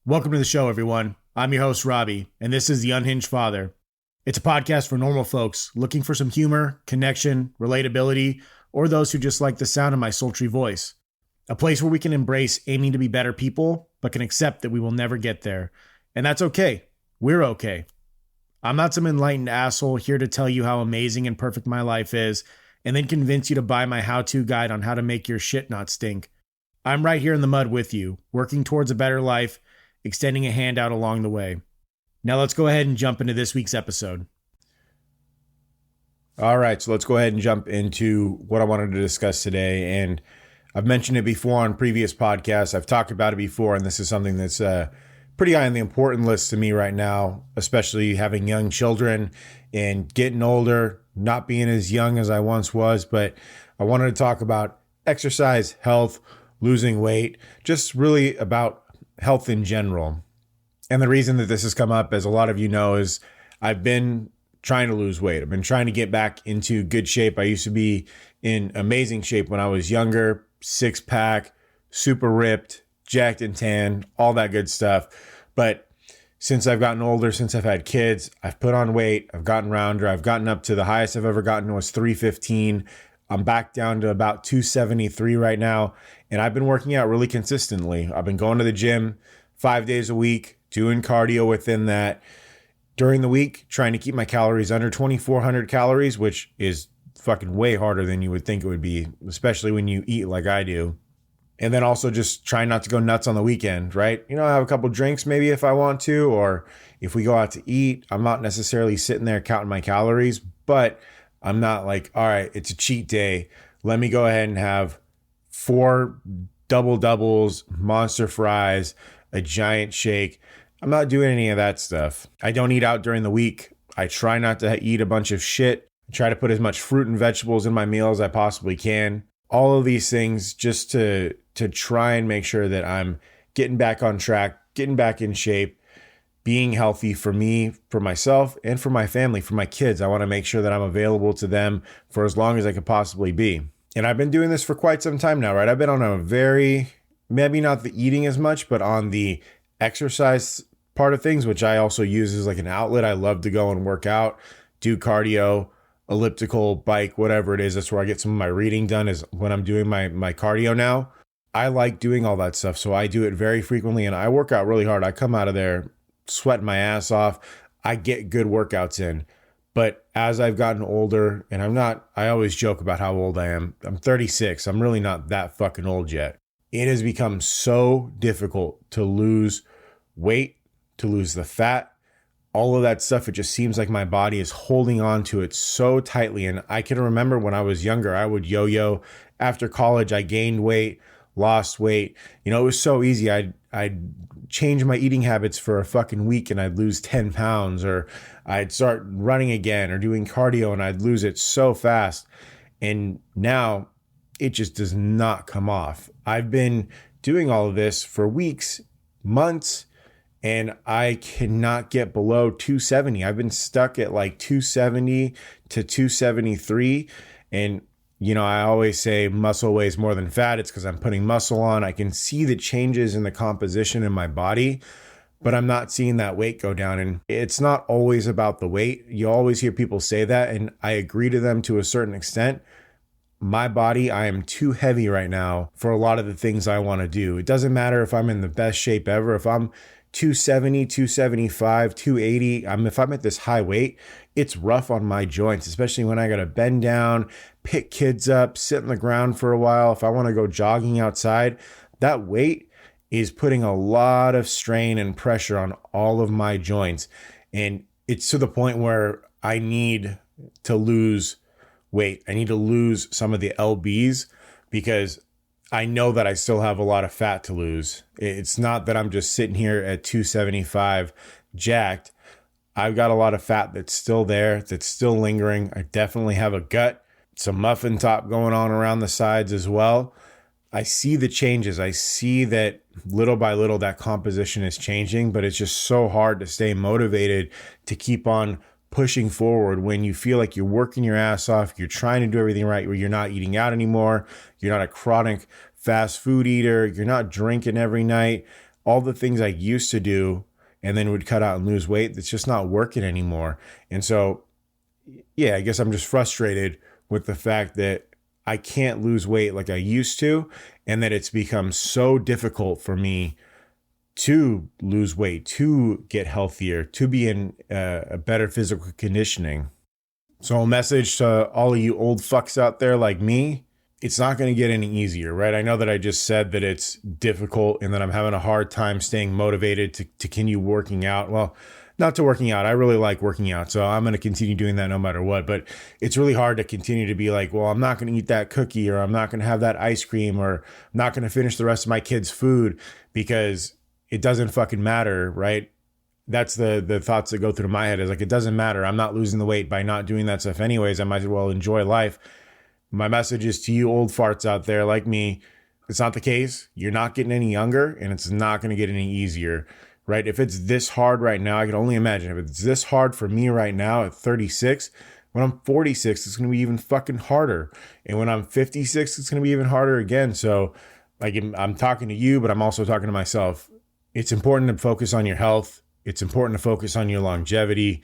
Welcome to the show, everyone. I'm your host, Robbie, and this is The Unhinged Father. It's a podcast for normal folks looking for some humor, connection, relatability, or those who just like the sound of my sultry voice. A place where we can embrace aiming to be better people, but can accept that we will never get there. And that's okay. We're okay. I'm not some enlightened asshole here to tell you how amazing and perfect my life is, and then convince you to buy my how-to guide on how to make your shit not stink. I'm right here in the mud with you, working towards a better life, extending a hand out along the way. Now let's go ahead and jump into this week's episode. All right, so let's go ahead and jump into what I wanted to discuss today. And I've mentioned it before on previous podcasts. I've talked about it before, and this is something that's pretty high on the important list to me right now, especially having young children and getting older, not being as young as I once was. But I wanted to talk about exercise, health, losing weight, just really about health in general. And the reason that this has come up, as a lot of you know, is I've been trying to lose weight. I've been trying to get back into good shape. I used to be in amazing shape when I was younger, 6-pack, super ripped, jacked and tan, all that good stuff. But since I've gotten older, since I've had kids, I've put on weight, I've gotten rounder, I've gotten up to the highest I've ever gotten was 315. I'm back down to about 273 right now. And I've been working out really consistently. I've been going to the gym 5 days a week, doing cardio within that. During the week, trying to keep my calories under 2,400 calories, which is fucking way harder than you would think it would be, especially when you eat like I do. And then also just trying not to go nuts on the weekend, right? You know, I have a couple drinks maybe if I want to, or if we go out to eat, I'm not necessarily sitting there counting my calories, but I'm not like, all right, it's a cheat day. Let me go ahead and have 4 double doubles, monster fries, a giant shake. I'm not doing any of that stuff. I don't eat out during the week. I try not to eat a bunch of shit. I try to put as much fruit and vegetables in my meal as I possibly can. All of these things just to try and make sure that I'm getting back on track, getting back in shape, being healthy for me, for myself, and for my family, for my kids. I want to make sure that I'm available to them for as long as I could possibly be. And I've been doing this for quite some time now, right? I've been on a very, maybe not the eating as much, but on the exercise part of things, which I also use as like an outlet. I love to go and work out, do cardio, elliptical, bike, whatever it is. That's where I get some of my reading done, is when I'm doing my cardio now. I like doing all that stuff, so I do it very frequently, and I work out really hard. I come out of there sweating my ass off. I get good workouts in. But as I've gotten older, and I always joke about how old I am. I'm 36. I'm really not that fucking old yet. It has become so difficult to lose weight, to lose the fat, all of that stuff. It just seems like my body is holding on to it so tightly. And I can remember when I was younger, I would yo-yo. After college, I gained weight, lost weight. You know, it was so easy. I'd change my eating habits for a fucking week and I'd lose 10 pounds, or I'd start running again or doing cardio and I'd lose it so fast. And now it just does not come off. I've been doing all of this for weeks, months, and I cannot get below 270. I've been stuck at like 270 to 273. And, you know, I always say muscle weighs more than fat. It's because I'm putting muscle on. I can see the changes in the composition in my body, but I'm not seeing that weight go down. And it's not always about the weight. You always hear people say that, and I agree to them to a certain extent. My body, I am too heavy right now for a lot of the things I want to do. It doesn't matter if I'm in the best shape ever. If I'm 270, 275, 280, if I'm at this high weight, it's rough on my joints, especially when I got to bend down, pick kids up, sit on the ground for a while. If I want to go jogging outside, that weight is putting a lot of strain and pressure on all of my joints. And it's to the point where I need to lose weight. I need to lose some of the lbs because I know that I still have a lot of fat to lose. It's not that I'm just sitting here at 275 jacked. I've got a lot of fat that's still there, that's still lingering. I definitely have a gut, some muffin top going on around the sides as well. I see the changes. I see that little by little that composition is changing, but it's just so hard to stay motivated to keep on pushing forward when you feel like you're working your ass off, you're trying to do everything right, where you're not eating out anymore, you're not a chronic fast food eater, you're not drinking every night. all the things I used to do and then would cut out and lose weight, that's just not working anymore. And so, yeah, I guess I'm just frustrated with the fact that I can't lose weight like I used to, and that it's become so difficult for me to lose weight, to get healthier, to be in a better physical conditioning. So a message to all of you old fucks out there like me, it's not going to get any easier, right? I know that I just said that it's difficult and that I'm having a hard time staying motivated to continue working out. Well, not to working out. I really like working out, so I'm going to continue doing that no matter what. But it's really hard to continue to be like, well, I'm not going to eat that cookie, or I'm not going to have that ice cream, or I'm not going to finish the rest of my kids' food because it doesn't fucking matter, right? That's the thoughts that go through my head, is like, it doesn't matter. I'm not losing the weight by not doing that stuff anyways. I might as well enjoy life. My message is to you old farts out there like me, it's not the case. You're not getting any younger, and it's not going to get any easier, right? If it's this hard right now, I can only imagine if it's this hard for me right now at 36, when I'm 46, it's going to be even fucking harder. And when I'm 56, it's going to be even harder again. So like, I'm talking to you, but I'm also talking to myself. It's important to focus on your health. It's important to focus on your longevity.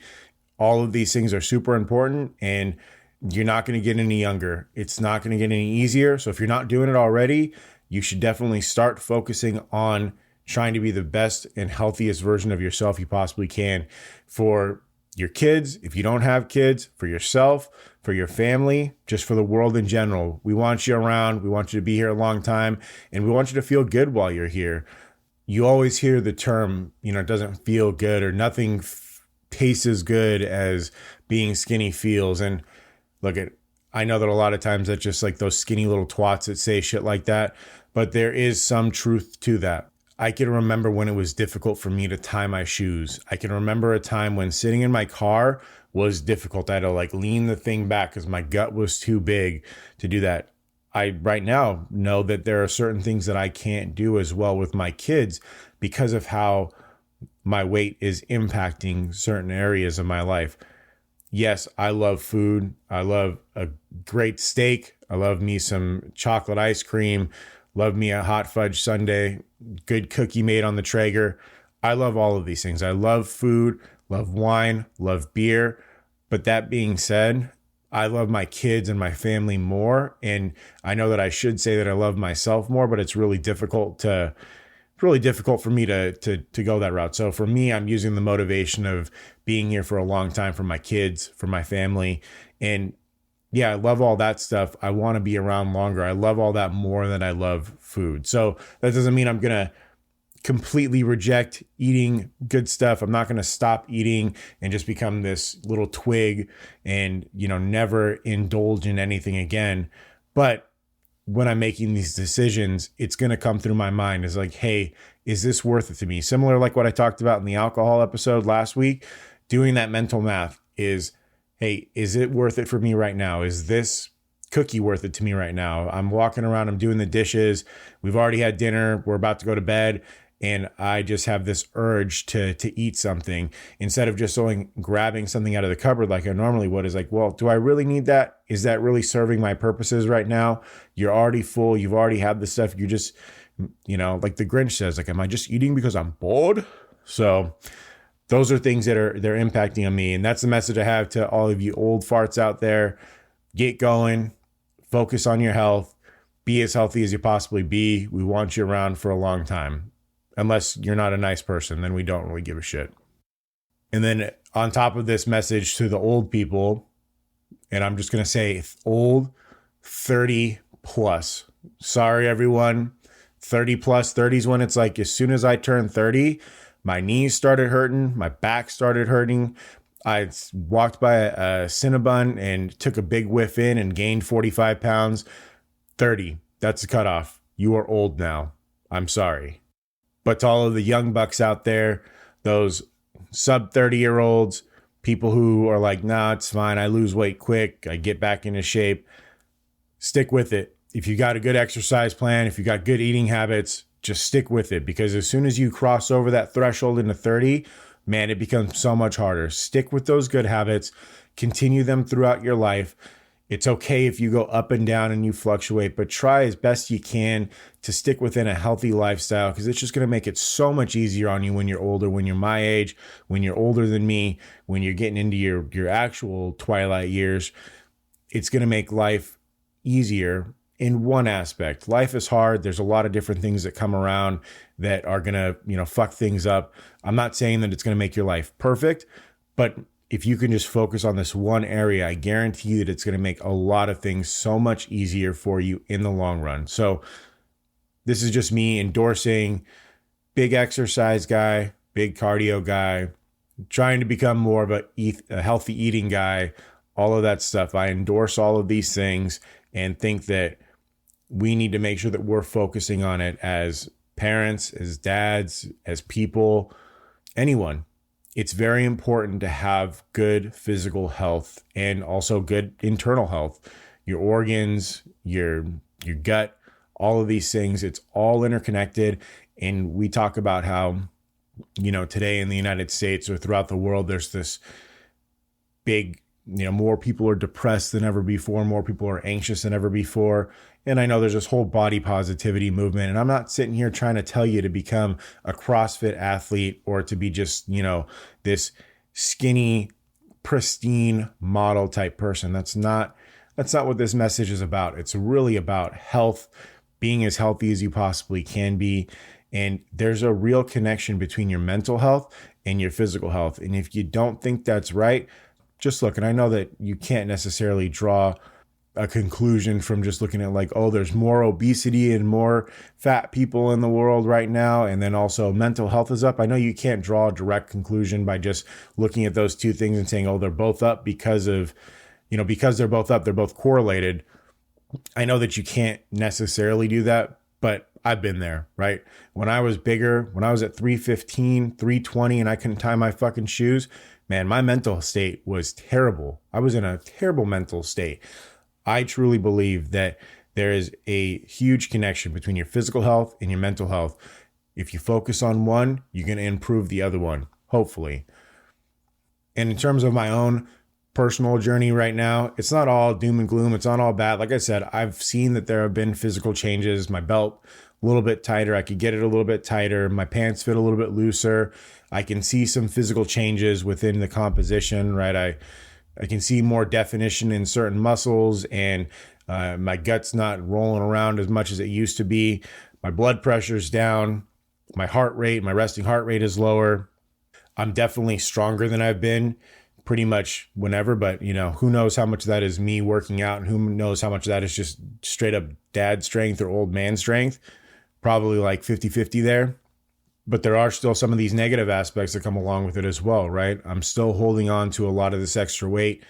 All of these things are super important, and you're not going to get any younger. It's not going to get any easier. So if you're not doing it already, you should definitely start focusing on trying to be the best and healthiest version of yourself you possibly can, for your kids, if you don't have kids, for yourself, for your family, just for the world in general. We want you around. We want you to be here a long time, and we want you to feel good while you're here. You always hear the term, it doesn't feel good, or nothing tastes as good as being skinny feels. And look, I know that a lot of times that's just like those skinny little twats that say shit like that, but there is some truth to that. I can remember when it was difficult for me to tie my shoes. I can remember a time when sitting in my car was difficult. I had to like lean the thing back because my gut was too big to do that. I right now know that there are certain things that I can't do as well with my kids because of how my weight is impacting certain areas of my life. Yes, I love food. I love a great steak. I love me some chocolate ice cream. Love me a hot fudge sundae, good cookie made on the Traeger. I love all of these things. I love food, love wine, love beer. But that being said, I love my kids and my family more. And I know that I should say that I love myself more, but it's really difficult for me to go that route. So for me, I'm using the motivation of being here for a long time for my kids, for my family. And yeah, I love all that stuff. I want to be around longer. I love all that more than I love food. So that doesn't mean I'm going to completely reject eating good stuff. I'm not going to stop eating and just become this little twig and, never indulge in anything again. But when I'm making these decisions, it's going to come through my mind as like, hey, is this worth it to me? Similar like what I talked about in the alcohol episode last week, doing that mental math is, hey, is it worth it for me right now? Is this cookie worth it to me right now? I'm walking around, I'm doing the dishes. We've already had dinner. We're about to go to bed. And I just have this urge to eat something instead of just grabbing something out of the cupboard like I normally would. Is like, well, do I really need that? Is that really serving my purposes right now? You're already full. You've already had the stuff. You just, like the Grinch says, like, am I just eating because I'm bored? So those are things they're impacting on me. And that's the message I have to all of you old farts out there. Get going, focus on your health, be as healthy as you possibly be. We want you around for a long time. Unless you're not a nice person, then we don't really give a shit. And then on top of this message to the old people, and I'm just going to say old, 30 plus. Sorry, everyone. 30 plus, 30s when it's like as soon as I turned 30, my knees started hurting, my back started hurting. I walked by a Cinnabon and took a big whiff in and gained 45 pounds. 30, that's the cutoff. You are old now. I'm sorry. But to all of the young bucks out there, those sub 30-year-olds, people who are like, nah, it's fine. I lose weight quick. I get back into shape. Stick with it. If you got a good exercise plan, if you got good eating habits, just stick with it. Because as soon as you cross over that threshold into 30, man, it becomes so much harder. Stick with those good habits. Continue them throughout your life. It's okay if you go up and down and you fluctuate, but try as best you can to stick within a healthy lifestyle, because it's just going to make it so much easier on you when you're older, when you're my age, when you're older than me, when you're getting into your actual twilight years. It's going to make life easier in one aspect. Life is hard. There's a lot of different things that come around that are going to, fuck things up. I'm not saying that it's going to make your life perfect, but if you can just focus on this one area, I guarantee you that it's going to make a lot of things so much easier for you in the long run. So this is just me endorsing big exercise guy, big cardio guy, trying to become more of a healthy eating guy, all of that stuff. I endorse all of these things and think that we need to make sure that we're focusing on it as parents, as dads, as people, anyone. It's very important to have good physical health and also good internal health. Your organs, your gut, all of these things, it's all interconnected. And we talk about how, today in the United States or throughout the world, there's this big, more people are depressed than ever before. More people are anxious than ever before. And I know there's this whole body positivity movement. And I'm not sitting here trying to tell you to become a CrossFit athlete or to be just, this skinny, pristine model type person. That's not what this message is about. It's really about health, being as healthy as you possibly can be. And there's a real connection between your mental health and your physical health. And if you don't think that's right, just look. And I know that you can't necessarily draw a conclusion from just looking at there's more obesity and more fat people in the world right now, and then also mental health is up. I know you can't draw a direct conclusion by just looking at those two things and saying, they're both up because they're both up, they're both correlated. I know that you can't necessarily do that, but I've been there, right? When I was bigger, when I was at 315, 320, and I couldn't tie my fucking shoes, man, my mental state was terrible. I was in a terrible mental state. I truly believe that there is a huge connection between your physical health and your mental health. If you focus on one, you're going to improve the other one, hopefully. And in terms of my own personal journey right now, it's not all doom and gloom. It's not all bad. Like I said, I've seen that there have been physical changes. My belt a little bit tighter. I could get it a little bit tighter. My pants fit a little bit looser. I can see some physical changes within the composition, right? I can see more definition in certain muscles, and my gut's not rolling around as much as it used to be. My blood pressure's down. My resting heart rate is lower. I'm definitely stronger than I've been pretty much whenever, but who knows how much of that is me working out, and who knows how much of that is just straight up dad strength or old man strength. Probably like 50-50 there. But there are still some of these negative aspects that come along with it as well, right? I'm still holding on to a lot of this extra weight.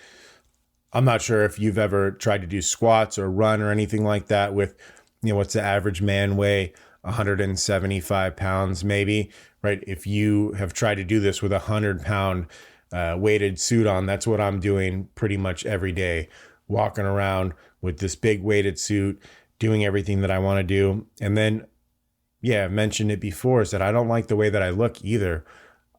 I'm not sure if you've ever tried to do squats or run or anything like that with, what's the average man weigh? 175 pounds maybe, right? If you have tried to do this with 100-pound weighted suit on, that's what I'm doing pretty much every day, walking around with this big weighted suit, doing everything that I want to do. And then, I mentioned it before, is that I don't like the way that I look either.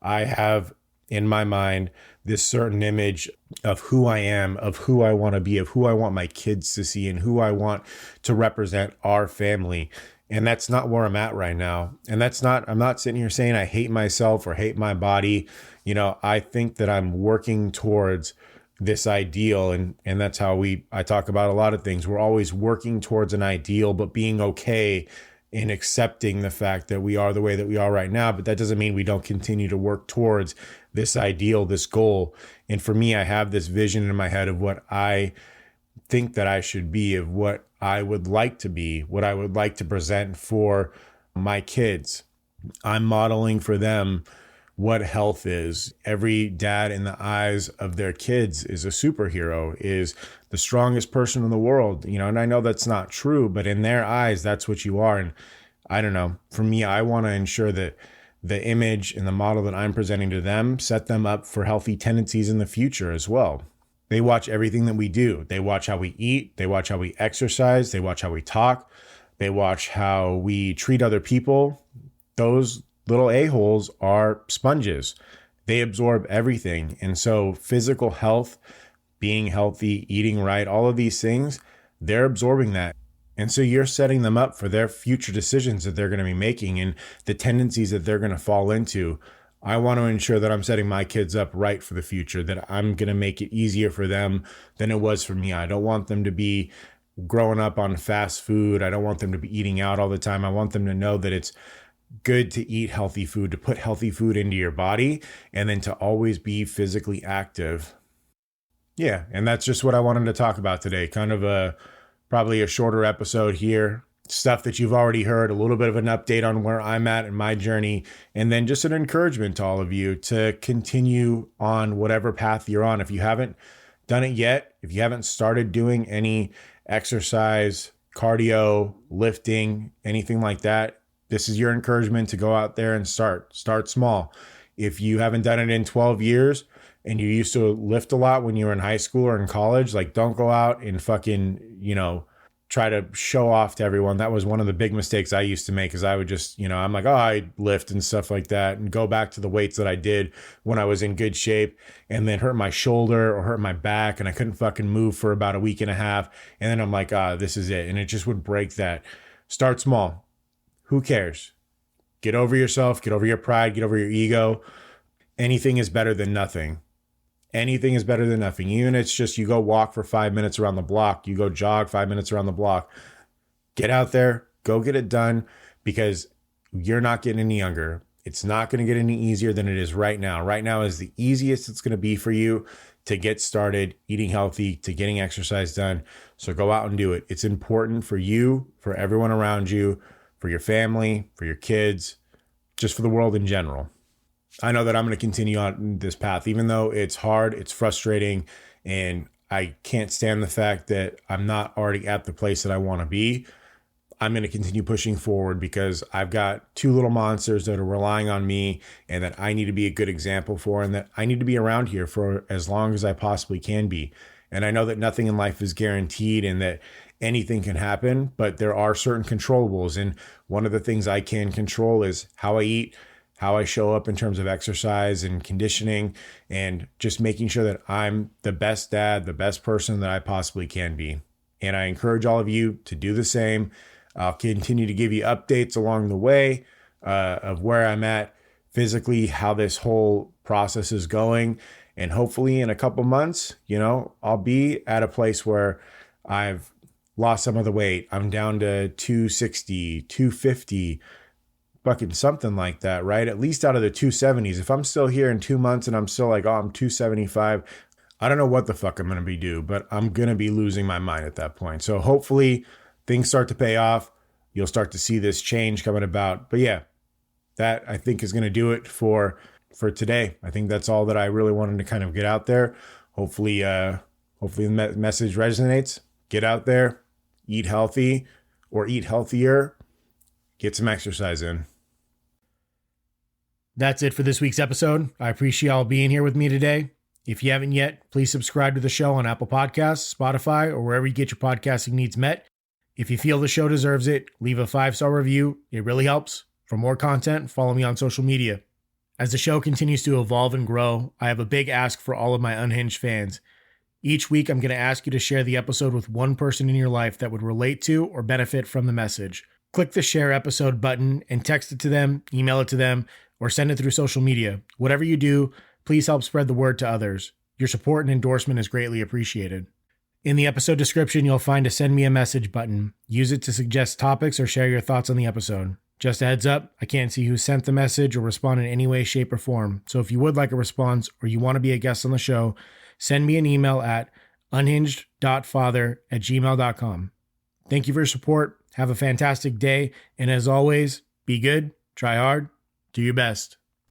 I have in my mind this certain image of who I am, of who I want to be, of who I want my kids to see, and who I want to represent our family. And that's not where I'm at right now. And I'm not sitting here saying I hate myself or hate my body. I think that I'm working towards this ideal, and that's how I talk about a lot of things. We're always working towards an ideal, but being okay in accepting the fact that we are the way that we are right now. But that doesn't mean we don't continue to work towards this ideal, this goal. And for me, I have this vision in my head of what I think that I should be, of what I would like to be, what I would like to present for my kids. I'm modeling for them what health is. Every dad in the eyes of their kids is a superhero, is the strongest person in the world, and I know that's not true, but in their eyes, that's what you are. And I don't know, for me, I want to ensure that the image and the model that I'm presenting to them set them up for healthy tendencies in the future as well. They watch everything that we do. They watch how we eat. They watch how we exercise. They watch how we talk. They watch how we treat other people. Those little a-holes are sponges. They absorb everything. And so physical health, being healthy, eating right, all of these things, they're absorbing that. And so you're setting them up for their future decisions that they're going to be making and the tendencies that they're going to fall into. I want to ensure that I'm setting my kids up right for the future, that I'm going to make it easier for them than it was for me. I don't want them to be growing up on fast food. I don't want them to be eating out all the time. I want them to know that it's good to eat healthy food, to put healthy food into your body, and then to always be physically active. Yeah, and that's just what I wanted to talk about today. Kind of probably a shorter episode here. Stuff that you've already heard, a little bit of an update on where I'm at in my journey, and then just an encouragement to all of you to continue on whatever path you're on. If you haven't done it yet, if you haven't started doing any exercise, cardio, lifting, anything like that, this is your encouragement to go out there and start small. If you haven't done it in 12 years and you used to lift a lot when you were in high school or in college, like don't go out and fucking, try to show off to everyone. That was one of the big mistakes I used to make, is I would just, I'm like, oh, I lift and stuff like that and go back to the weights that I did when I was in good shape, and then hurt my shoulder or hurt my back and I couldn't fucking move for about a week and a half. And then I'm like, this is it. And it just would break that. Start small. Who cares? Get over yourself, get over your pride, get over your ego. Anything is better than nothing. Anything is better than nothing. Even if it's just you go walk for 5 minutes around the block, you go jog 5 minutes around the block. Get out there, go get it done, because you're not getting any younger. It's not going to get any easier than it is right now. Right now is the easiest it's going to be for you to get started eating healthy, to getting exercise done. So go out and do it. It's important for you, for everyone around you, for your family, for your kids, just for the world in general. I know that I'm going to continue on this path, even though it's hard, it's frustrating, and I can't stand the fact that I'm not already at the place that I want to be. I'm going to continue pushing forward because I've got two little monsters that are relying on me and that I need to be a good example for, and that I need to be around here for as long as I possibly can be. And I know that nothing in life is guaranteed and that anything can happen, but there are certain controllables. And one of the things I can control is how I eat, how I show up in terms of exercise and conditioning, and just making sure that I'm the best dad, the best person that I possibly can be. And I encourage all of you to do the same. I'll continue to give you updates along the way of where I'm at physically, how this whole process is going. And hopefully in a couple months, I'll be at a place where I've lost some of the weight. I'm down to 260, 250, fucking something like that, right? At least out of the 270s. If I'm still here in 2 months and I'm still like, I'm 275, I don't know what the fuck I'm going to be doing, but I'm going to be losing my mind at that point. So hopefully things start to pay off. You'll start to see this change coming about. But yeah, that I think is going to do it for today. I think that's all that I really wanted to kind of get out there. Hopefully the message resonates. Get out there, eat healthy or eat healthier, get some exercise in. That's it for this week's episode. I appreciate y'all being here with me today. If you haven't yet, please subscribe to the show on Apple Podcasts, Spotify, or wherever you get your podcasting needs met. If you feel the show deserves it, leave a 5-star review. It really helps. For more content, follow me on social media. As the show continues to evolve and grow, I have a big ask for all of my unhinged fans. Each week, I'm going to ask you to share the episode with one person in your life that would relate to or benefit from the message. Click the share episode button and text it to them, email it to them, or send it through social media. Whatever you do, please help spread the word to others. Your support and endorsement is greatly appreciated. In the episode description, you'll find a send me a message button. Use it to suggest topics or share your thoughts on the episode. Just a heads up, I can't see who sent the message or respond in any way, shape, or form. So if you would like a response or you want to be a guest on the show, send me an email at unhinged.father@gmail.com. Thank you for your support. Have a fantastic day. And as always, be good, try hard, do your best.